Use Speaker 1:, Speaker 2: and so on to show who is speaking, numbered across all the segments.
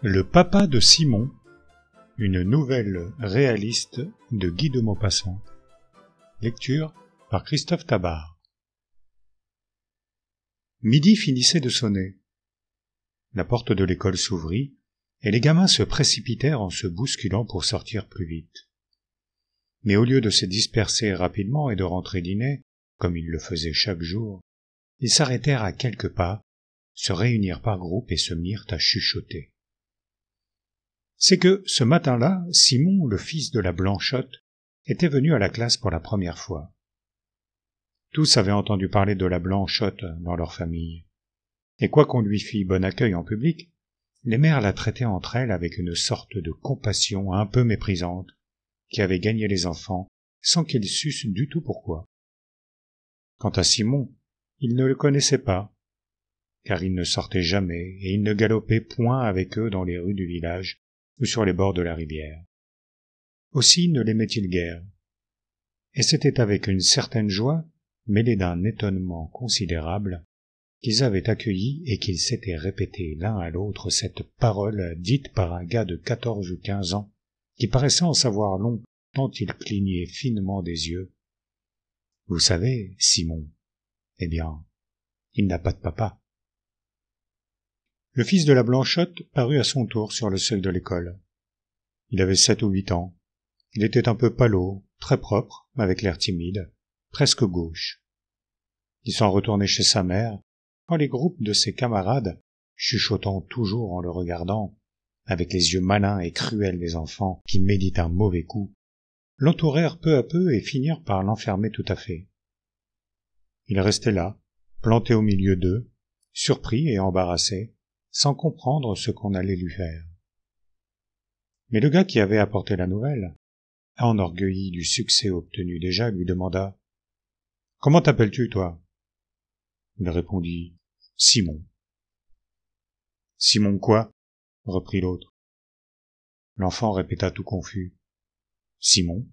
Speaker 1: Le papa de Simon, une nouvelle réaliste de Guy de Maupassant. Lecture par Christophe Tabar. Midi finissait de sonner. La porte de l'école s'ouvrit, et les gamins se précipitèrent en se bousculant pour sortir plus vite. Mais au lieu de se disperser rapidement et de rentrer dîner, comme ils le faisaient chaque jour, ils s'arrêtèrent à quelques pas, se réunirent par groupe et se mirent à chuchoter. C'est que, ce matin-là, Simon, le fils de la Blanchotte, était venu à la classe pour la première fois. Tous avaient entendu parler de la Blanchotte dans leur famille. Et quoiqu'on lui fît bon accueil en public, les mères la traitaient entre elles avec une sorte de compassion un peu méprisante, qui avait gagné les enfants sans qu'ils sussent du tout pourquoi. Quant à Simon, il ne le connaissait pas, car il ne sortait jamais et il ne galopait point avec eux dans les rues du village ou sur les bords de la rivière. Aussi ne l'aimait-il guère, et c'était avec une certaine joie, mêlée d'un étonnement considérable, qu'ils avaient accueilli et qu'ils s'étaient répété l'un à l'autre cette parole dite par un gars de 14 ou 15 ans, qui paraissait en savoir long tant il clignait finement des yeux. « Vous savez, Simon, eh bien, il n'a pas de papa. » Le fils de la Blanchotte parut à son tour sur le seuil de l'école. Il avait 7 ou 8 ans. Il était un peu pâlot, très propre, avec l'air timide, presque gauche. Il s'en retournait chez sa mère, quand les groupes de ses camarades, chuchotant toujours en le regardant, avec les yeux malins et cruels des enfants qui méditent un mauvais coup, l'entourèrent peu à peu et finirent par l'enfermer tout à fait. Il restait là, planté au milieu d'eux, surpris et embarrassé, sans comprendre ce qu'on allait lui faire. Mais le gars qui avait apporté la nouvelle, enorgueilli du succès obtenu déjà, lui demanda « Comment t'appelles-tu, toi ?» Il répondit « Simon. »« Simon quoi ?» reprit l'autre. L'enfant répéta tout confus « Simon. »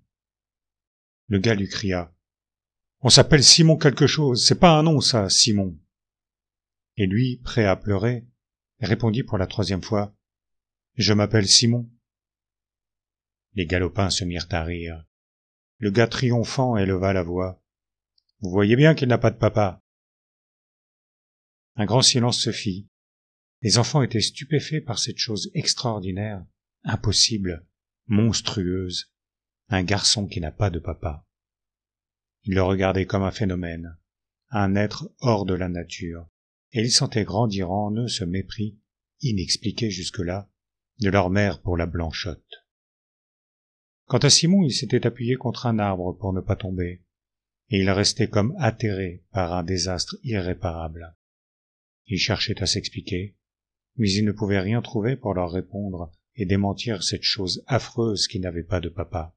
Speaker 1: Le gars lui cria « On s'appelle Simon quelque chose, c'est pas un nom ça, Simon. » Et lui, prêt à pleurer, répondit pour la 3e fois « Je m'appelle Simon. » Les galopins se mirent à rire. Le gars triomphant éleva la voix. « Vous voyez bien qu'il n'a pas de papa. » Un grand silence se fit. Les enfants étaient stupéfaits par cette chose extraordinaire, impossible, monstrueuse, un garçon qui n'a pas de papa. Ils le regardaient comme un phénomène, un être hors de la nature, et ils sentaient grandir en eux ce mépris, inexpliqué jusque-là, de leur mère pour la Blanchotte. Quant à Simon, il s'était appuyé contre un arbre pour ne pas tomber, et il restait comme atterré par un désastre irréparable. Il cherchait à s'expliquer, mais il ne pouvait rien trouver pour leur répondre et démentir cette chose affreuse qui n'avait pas de papa.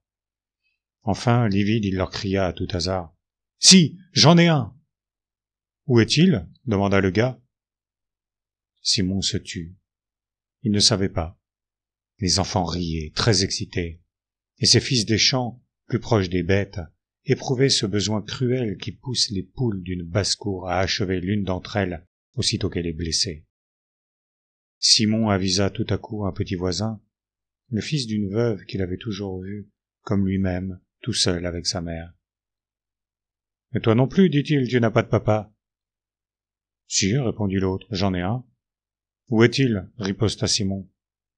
Speaker 1: Enfin, livide, il leur cria à tout hasard « Si, j'en ai un !»« Où est-il » demanda le gars. Simon se tut. Il ne savait pas. Les enfants riaient, très excités, et ces fils des champs, plus proches des bêtes, éprouvaient ce besoin cruel qui pousse les poules d'une basse-cour à achever l'une d'entre elles aussitôt qu'elle est blessée. Simon avisa tout à coup un petit voisin, le fils d'une veuve qu'il avait toujours vu, comme lui-même, tout seul avec sa mère. « Et toi non plus, dit-il, tu n'as pas de papa. »« Si, répondit l'autre, j'en ai un. »« Où est-il » riposta Simon.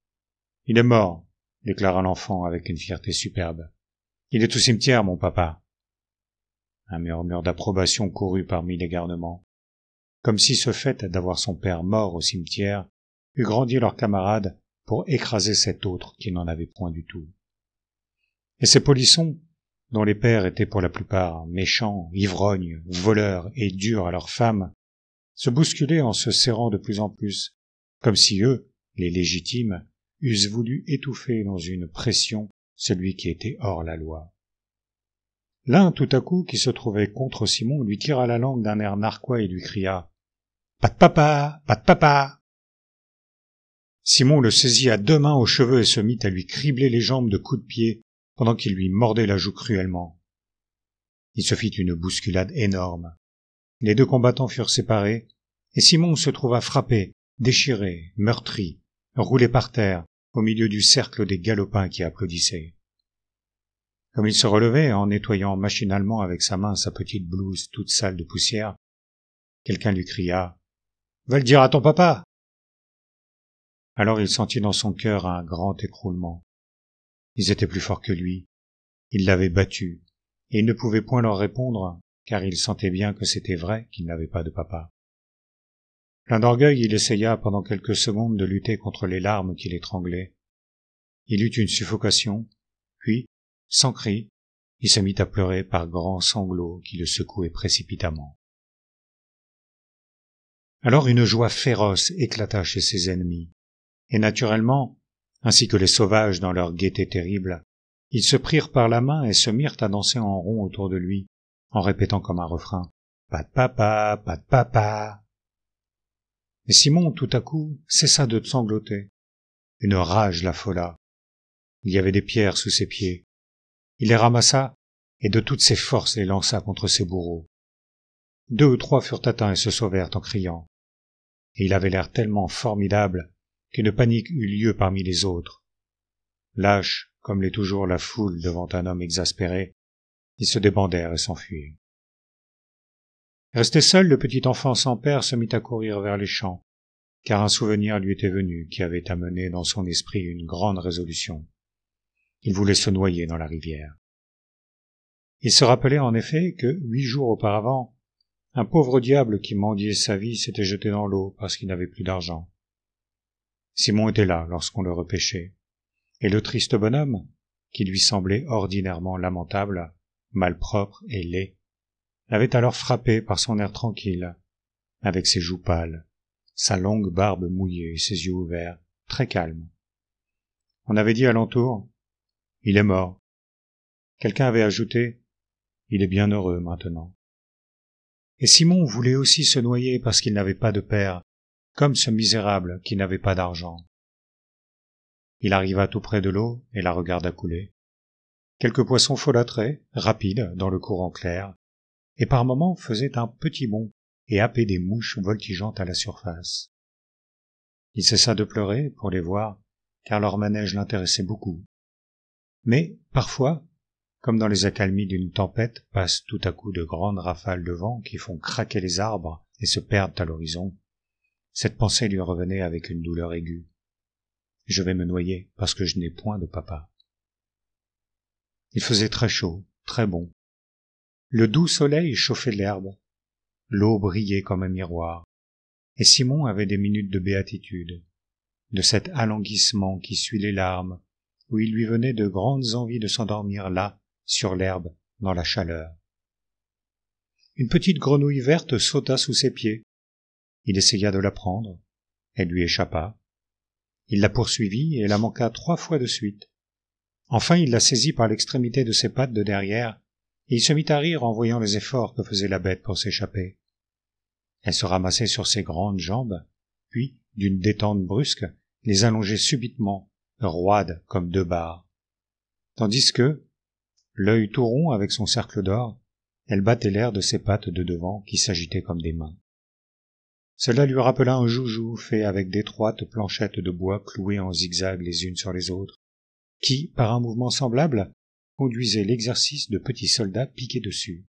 Speaker 1: « Il est mort, déclara l'enfant avec une fierté superbe. « Il est au cimetière, mon papa. » Un murmure d'approbation courut parmi les garnements, comme si ce fait d'avoir son père mort au cimetière eût grandi leurs camarades pour écraser cet autre qui n'en avait point du tout. Et ces polissons, dont les pères étaient pour la plupart méchants, ivrognes, voleurs et durs à leurs femmes, se bousculaient en se serrant de plus en plus, comme si eux, les légitimes, eussent voulu étouffer dans une pression celui qui était hors la loi. L'un, tout à coup, qui se trouvait contre Simon, lui tira la langue d'un air narquois et lui cria « Pas de papa, pas de papa !» Simon le saisit à 2 mains aux cheveux et se mit à lui cribler les jambes de coups de pied pendant qu'il lui mordait la joue cruellement. Il se fit une bousculade énorme. Les 2 combattants furent séparés, et Simon se trouva frappé, déchiré, meurtri, roulé par terre, au milieu du cercle des galopins qui applaudissaient. Comme il se relevait en nettoyant machinalement avec sa main sa petite blouse toute sale de poussière, quelqu'un lui cria « Va le dire à ton papa !» Alors il sentit dans son cœur un grand écroulement. Ils étaient plus forts que lui, ils l'avaient battu, et il ne pouvait point leur répondre, car il sentait bien que c'était vrai qu'il n'avait pas de papa. Plein d'orgueil, il essaya pendant quelques secondes de lutter contre les larmes qui l'étranglaient. Il eut une suffocation, puis, sans cri, il se mit à pleurer par grands sanglots qui le secouaient précipitamment. Alors une joie féroce éclata chez ses ennemis, et naturellement, ainsi que les sauvages dans leur gaieté terrible, ils se prirent par la main et se mirent à danser en rond autour de lui, en répétant comme un refrain « Pas de papa, pas de papa ». Mais Simon, tout à coup, cessa de sangloter. Une rage l'affola. Il y avait des pierres sous ses pieds. Il les ramassa, et de toutes ses forces les lança contre ses bourreaux. 2 ou 3 furent atteints et se sauvèrent en criant. Et il avait l'air tellement formidable qu'une panique eut lieu parmi les autres. Lâches, comme l'est toujours la foule devant un homme exaspéré, ils se débandèrent et s'enfuirent. Resté seul, le petit enfant sans père se mit à courir vers les champs, car un souvenir lui était venu qui avait amené dans son esprit une grande résolution. Il voulait se noyer dans la rivière. Il se rappelait en effet que 8 jours auparavant, un pauvre diable qui mendiait sa vie s'était jeté dans l'eau parce qu'il n'avait plus d'argent. Simon était là lorsqu'on le repêchait, et le triste bonhomme, qui lui semblait ordinairement lamentable, malpropre et laid, l'avait alors frappé par son air tranquille, avec ses joues pâles, sa longue barbe mouillée et ses yeux ouverts, très calmes. On avait dit alentour « Il est mort ». Quelqu'un avait ajouté « Il est bien heureux maintenant ». Et Simon voulait aussi se noyer parce qu'il n'avait pas de père, comme ce misérable qui n'avait pas d'argent. Il arriva tout près de l'eau et la regarda couler. Quelques poissons folâtraient, rapides, dans le courant clair, et par moments faisaient un petit bond et happaient des mouches voltigeantes à la surface. Il cessa de pleurer pour les voir, car leur manège l'intéressait beaucoup. Mais, parfois, comme dans les accalmies d'une tempête, passent tout à coup de grandes rafales de vent qui font craquer les arbres et se perdent à l'horizon. Cette pensée lui revenait avec une douleur aiguë. Je vais me noyer parce que je n'ai point de papa. Il faisait très chaud, très bon. Le doux soleil chauffait l'herbe, l'eau brillait comme un miroir, et Simon avait des minutes de béatitude, de cet alanguissement qui suit les larmes, où il lui venait de grandes envies de s'endormir là, sur l'herbe, dans la chaleur. Une petite grenouille verte sauta sous ses pieds. Il essaya de la prendre, elle lui échappa. Il la poursuivit et la manqua 3 fois de suite. Enfin il la saisit par l'extrémité de ses pattes de derrière, et il se mit à rire en voyant les efforts que faisait la bête pour s'échapper. Elle se ramassait sur ses grandes jambes, puis, d'une détente brusque, les allongeait subitement, roides comme 2 barres. Tandis que, l'œil tout rond avec son cercle d'or, elle battait l'air de ses pattes de devant qui s'agitaient comme des mains. Cela lui rappela un joujou fait avec d'étroites planchettes de bois clouées en zigzag les unes sur les autres, qui, par un mouvement semblable, conduisait l'exercice de petits soldats piqués dessus.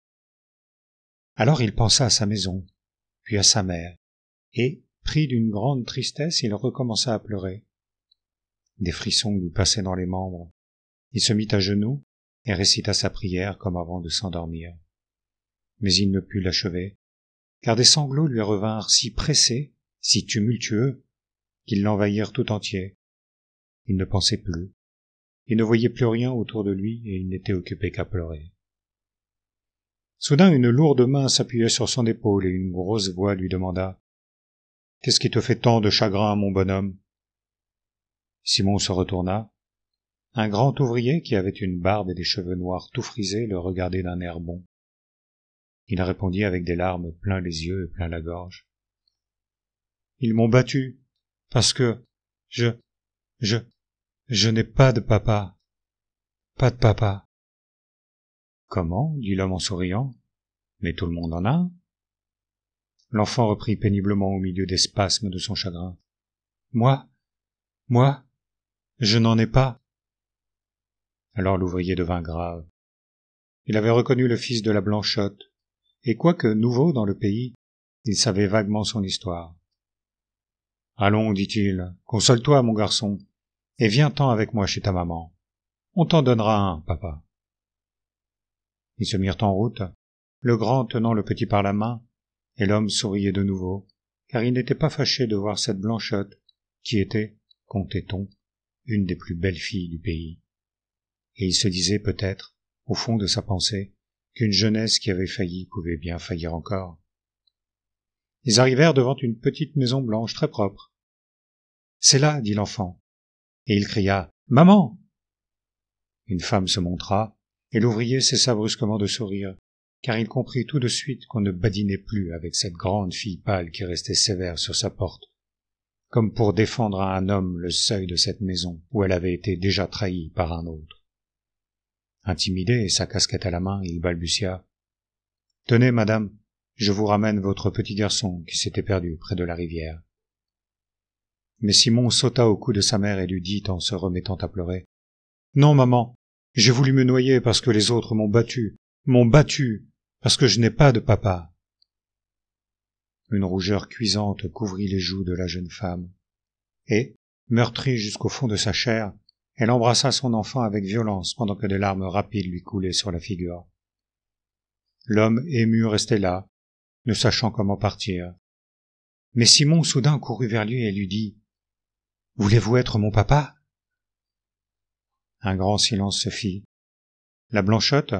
Speaker 1: Alors il pensa à sa maison, puis à sa mère, et, pris d'une grande tristesse, il recommença à pleurer. Des frissons lui passaient dans les membres. Il se mit à genoux et récita sa prière comme avant de s'endormir. Mais il ne put l'achever, car des sanglots lui revinrent si pressés, si tumultueux, qu'ils l'envahirent tout entier. Il ne pensait plus. Il ne voyait plus rien autour de lui et il n'était occupé qu'à pleurer. Soudain, une lourde main s'appuyait sur son épaule et une grosse voix lui demanda « Qu'est-ce qui te fait tant de chagrin, mon bonhomme ?» Simon se retourna. Un grand ouvrier qui avait une barbe et des cheveux noirs tout frisés le regardait d'un air bon. Il répondit avec des larmes plein les yeux et plein la gorge. « Ils m'ont battu, parce que je n'ai pas de papa. Pas de papa. » « Comment ?» dit l'homme en souriant. « Mais tout le monde en a un. » L'enfant reprit péniblement au milieu des spasmes de son chagrin. « Moi, Moi, je n'en ai pas. Alors l'ouvrier devint grave. Il avait reconnu le fils de la Blanchotte, et quoique nouveau dans le pays, il savait vaguement son histoire. Allons, dit-il, console-toi, mon garçon, et viens-t'en avec moi chez ta maman. On t'en donnera un, papa. Ils se mirent en route, le grand tenant le petit par la main, et l'homme souriait de nouveau, car il n'était pas fâché de voir cette Blanchotte, qui était, comptait-on, une des plus belles filles du pays. Et il se disait peut-être, au fond de sa pensée, qu'une jeunesse qui avait failli pouvait bien faillir encore. Ils arrivèrent devant une petite maison blanche très propre. « C'est là, dit l'enfant. » Et il cria « Maman !» Une femme se montra, et l'ouvrier cessa brusquement de sourire, car il comprit tout de suite qu'on ne badinait plus avec cette grande fille pâle qui restait sévère sur sa porte, comme pour défendre à un homme le seuil de cette maison où elle avait été déjà trahie par un autre. Intimidé et sa casquette à la main, il balbutia. « Tenez, madame, je vous ramène votre petit garçon qui s'était perdu près de la rivière. » Mais Simon sauta au cou de sa mère et lui dit en se remettant à pleurer. « Non, maman, j'ai voulu me noyer parce que les autres m'ont battu, parce que je n'ai pas de papa. » Une rougeur cuisante couvrit les joues de la jeune femme, et, meurtrie jusqu'au fond de sa chair, elle embrassa son enfant avec violence pendant que des larmes rapides lui coulaient sur la figure. L'homme ému restait là, ne sachant comment partir. Mais Simon soudain courut vers lui et lui dit « Voulez-vous être mon papa ?» Un grand silence se fit. La Blanchotte,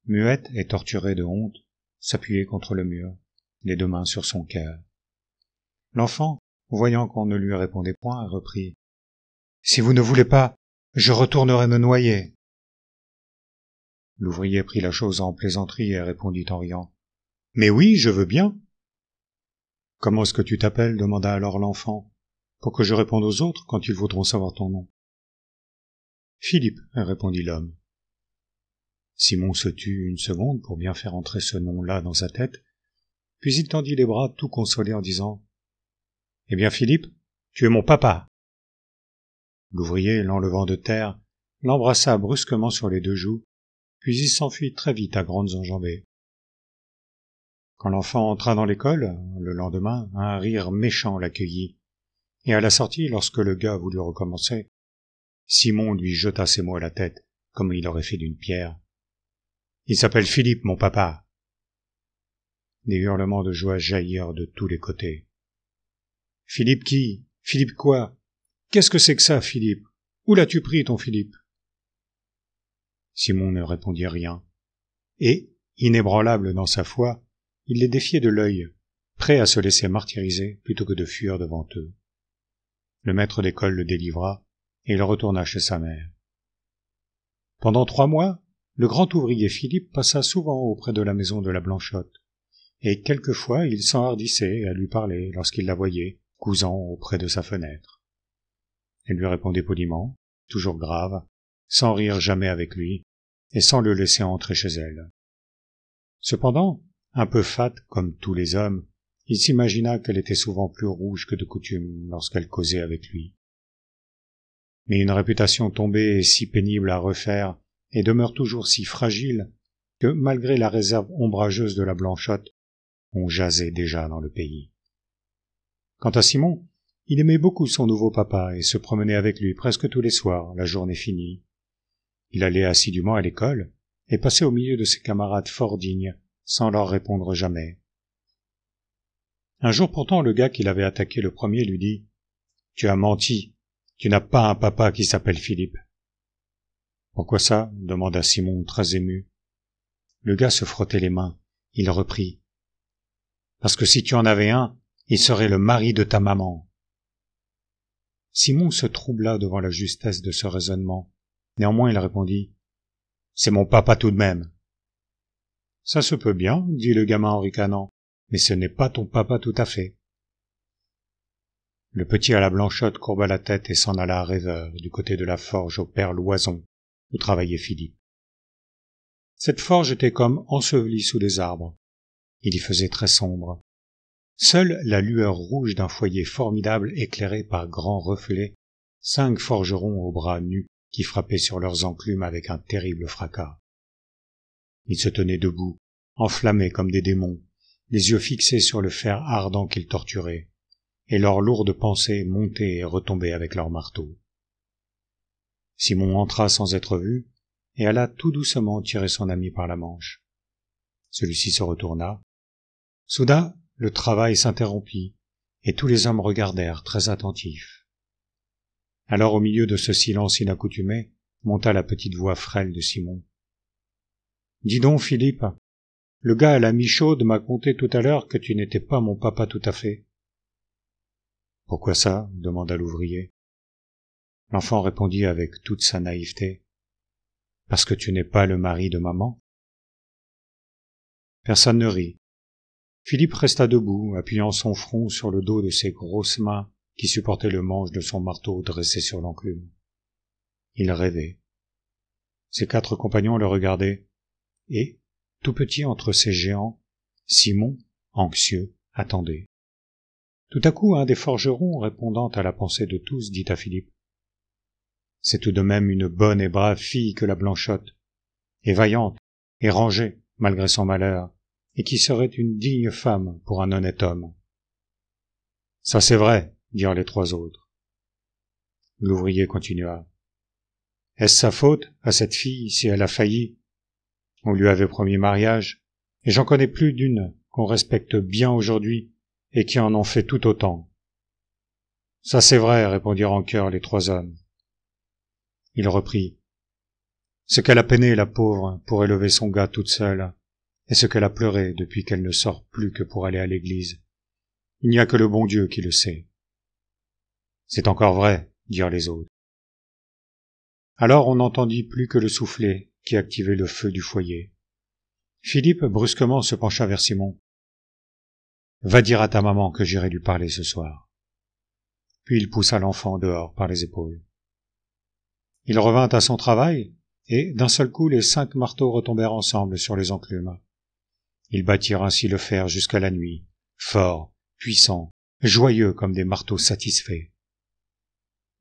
Speaker 1: muette et torturée de honte, s'appuyait contre le mur, les deux mains sur son cœur. L'enfant, voyant qu'on ne lui répondait point, reprit « Si vous ne voulez pas, je retournerai me noyer. » L'ouvrier prit la chose en plaisanterie et répondit en riant « Mais oui, je veux bien. »« Comment est-ce que tu t'appelles » demanda alors l'enfant, « pour que je réponde aux autres quand ils voudront savoir ton nom. »« Philippe, » répondit l'homme. Simon se tut une seconde pour bien faire entrer ce nom-là dans sa tête, puis il tendit les bras tout consolé en disant « Eh bien, Philippe, tu es mon papa. » L'ouvrier, l'enlevant de terre, l'embrassa brusquement sur les deux joues, puis il s'enfuit très vite à grandes enjambées. Quand l'enfant entra dans l'école, le lendemain, un rire méchant l'accueillit, et à la sortie, lorsque le gars voulut recommencer, Simon lui jeta ces mots à la tête, comme il aurait fait d'une pierre. « Il s'appelle Philippe, mon papa. » Des hurlements de joie jaillirent de tous les côtés. « Philippe qui? Philippe quoi? Qu'est-ce que c'est que ça, Philippe? Où l'as-tu pris, ton Philippe ?» Simon ne répondit rien, et, inébranlable dans sa foi, il les défiait de l'œil, prêt à se laisser martyriser plutôt que de fuir devant eux. Le maître d'école le délivra, et il retourna chez sa mère. Pendant 3 mois, le grand ouvrier Philippe passa souvent auprès de la maison de la Blanchotte, et quelquefois il s'enhardissait à lui parler lorsqu'il la voyait, cousant auprès de sa fenêtre. Elle lui répondait poliment, toujours grave, sans rire jamais avec lui, et sans le laisser entrer chez elle. Cependant, un peu fat comme tous les hommes, il s'imagina qu'elle était souvent plus rouge que de coutume lorsqu'elle causait avec lui. Mais une réputation tombée est si pénible à refaire et demeure toujours si fragile que, malgré la réserve ombrageuse de la Blanchotte, on jasait déjà dans le pays. Quant à Simon, il aimait beaucoup son nouveau papa et se promenait avec lui presque tous les soirs, la journée finie. Il allait assidûment à l'école et passait au milieu de ses camarades fort dignes, sans leur répondre jamais. Un jour pourtant, le gars qui l'avait attaqué le premier lui dit « Tu as menti, tu n'as pas un papa qui s'appelle Philippe. » « Pourquoi ça ?» demanda Simon, très ému. Le gars se frottait les mains. Il reprit « Parce que si tu en avais un, il serait le mari de ta maman. » Simon se troubla devant la justesse de ce raisonnement. Néanmoins, il répondit « C'est mon papa tout de même. »« Ça se peut bien, » dit le gamin en ricanant, « mais ce n'est pas ton papa tout à fait. » Le petit à la Blanchotte courba la tête et s'en alla rêveur du côté de la forge au père Loison, où travaillait Philippe. Cette forge était comme ensevelie sous des arbres. Il y faisait très sombre. Seule la lueur rouge d'un foyer formidable éclairé par grands reflets 5 forgerons aux bras nus qui frappaient sur leurs enclumes avec un terrible fracas. Ils se tenaient debout, enflammés comme des démons, les yeux fixés sur le fer ardent qu'ils torturaient, et leurs lourdes pensées montaient et retombaient avec leurs marteaux. Simon entra sans être vu, et alla tout doucement tirer son ami par la manche. Celui-ci se retourna. Soudain, le travail s'interrompit, et tous les hommes regardèrent très attentifs. Alors, au milieu de ce silence inaccoutumé, monta la petite voix frêle de Simon. « Dis donc, Philippe, le gars à la mi-chaude m'a conté tout à l'heure que tu n'étais pas mon papa tout à fait. »« Pourquoi ça ?» demanda l'ouvrier. L'enfant répondit avec toute sa naïveté. « Parce que tu n'es pas le mari de maman. » Personne ne rit. Philippe resta debout, appuyant son front sur le dos de ses grosses mains qui supportaient le manche de son marteau dressé sur l'enclume. Il rêvait. Ses 4 compagnons le regardaient, et, tout petit entre ces géants, Simon, anxieux, attendait. Tout à coup, un des forgerons, répondant à la pensée de tous, dit à Philippe. « C'est tout de même une bonne et brave fille que la Blanchotte, et vaillante, et rangée, malgré son malheur, et qui serait une digne femme pour un honnête homme. »« Ça c'est vrai, » dirent les 3 autres. L'ouvrier continua. « Est-ce sa faute, à cette fille, si elle a failli ? On lui avait promis mariage, et j'en connais plus d'une qu'on respecte bien aujourd'hui, et qui en ont fait tout autant. »« Ça c'est vrai, » répondirent en chœur les 3 hommes. Il reprit. « Ce qu'elle a peiné, la pauvre, pour élever son gars toute seule, et ce qu'elle a pleuré depuis qu'elle ne sort plus que pour aller à l'église. Il n'y a que le bon Dieu qui le sait. »« C'est encore vrai, » dirent les autres. Alors on n'entendit plus que le soufflet qui activait le feu du foyer. Philippe brusquement se pencha vers Simon. « Va dire à ta maman que j'irai lui parler ce soir. » Puis il poussa l'enfant dehors par les épaules. Il revint à son travail, et d'un seul coup les 5 marteaux retombèrent ensemble sur les enclumes. Ils battirent ainsi le fer jusqu'à la nuit, forts, puissants, joyeux comme des marteaux satisfaits.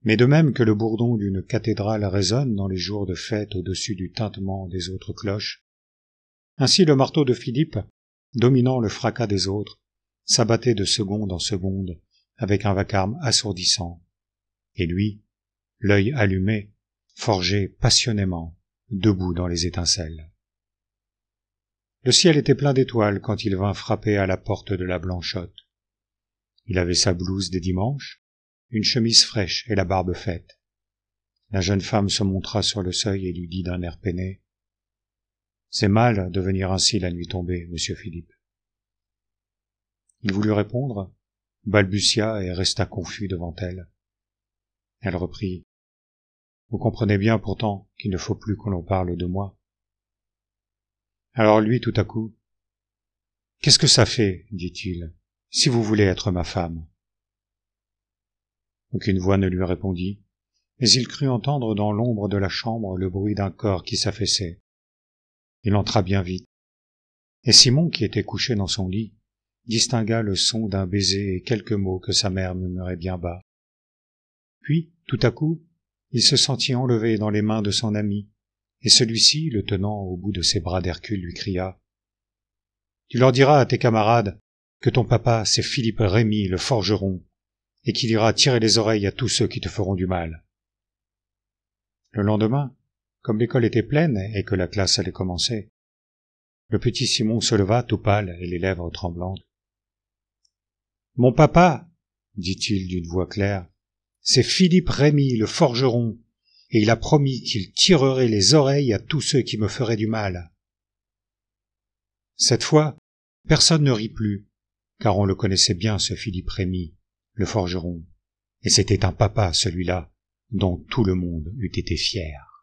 Speaker 1: Mais de même que le bourdon d'une cathédrale résonne dans les jours de fête au-dessus du tintement des autres cloches, ainsi le marteau de Philippe, dominant le fracas des autres, s'abattait de seconde en seconde avec un vacarme assourdissant, et lui, l'œil allumé, forgeait passionnément, debout dans les étincelles. Le ciel était plein d'étoiles quand il vint frapper à la porte de la Blanchotte. Il avait sa blouse des dimanches, une chemise fraîche et la barbe faite. La jeune femme se montra sur le seuil et lui dit d'un air peiné. « C'est mal de venir ainsi la nuit tombée, monsieur Philippe. » Il voulut répondre, balbutia et resta confus devant elle. Elle reprit. « Vous comprenez bien pourtant qu'il ne faut plus que l'on parle de moi. » Alors lui, tout à coup, « Qu'est-ce que ça fait, dit-il, si vous voulez être ma femme ?» Aucune voix ne lui répondit, mais il crut entendre dans l'ombre de la chambre le bruit d'un corps qui s'affaissait. Il entra bien vite, et Simon, qui était couché dans son lit, distingua le son d'un baiser et quelques mots que sa mère murmurait bien bas. Puis, tout à coup, il se sentit enlevé dans les mains de son ami, et celui-ci, le tenant au bout de ses bras d'Hercule, lui cria « Tu leur diras à tes camarades que ton papa, c'est Philippe Rémy, le forgeron, et qu'il ira tirer les oreilles à tous ceux qui te feront du mal. » Le lendemain, comme l'école était pleine et que la classe allait commencer, le petit Simon se leva tout pâle et les lèvres tremblantes. « Mon papa, dit-il d'une voix claire, c'est Philippe Rémy, le forgeron, et il a promis qu'il tirerait les oreilles à tous ceux qui me feraient du mal. » Cette fois, personne ne rit plus, car on le connaissait bien, ce Philippe Rémy, le forgeron, et c'était un papa, celui-là, dont tout le monde eût été fier.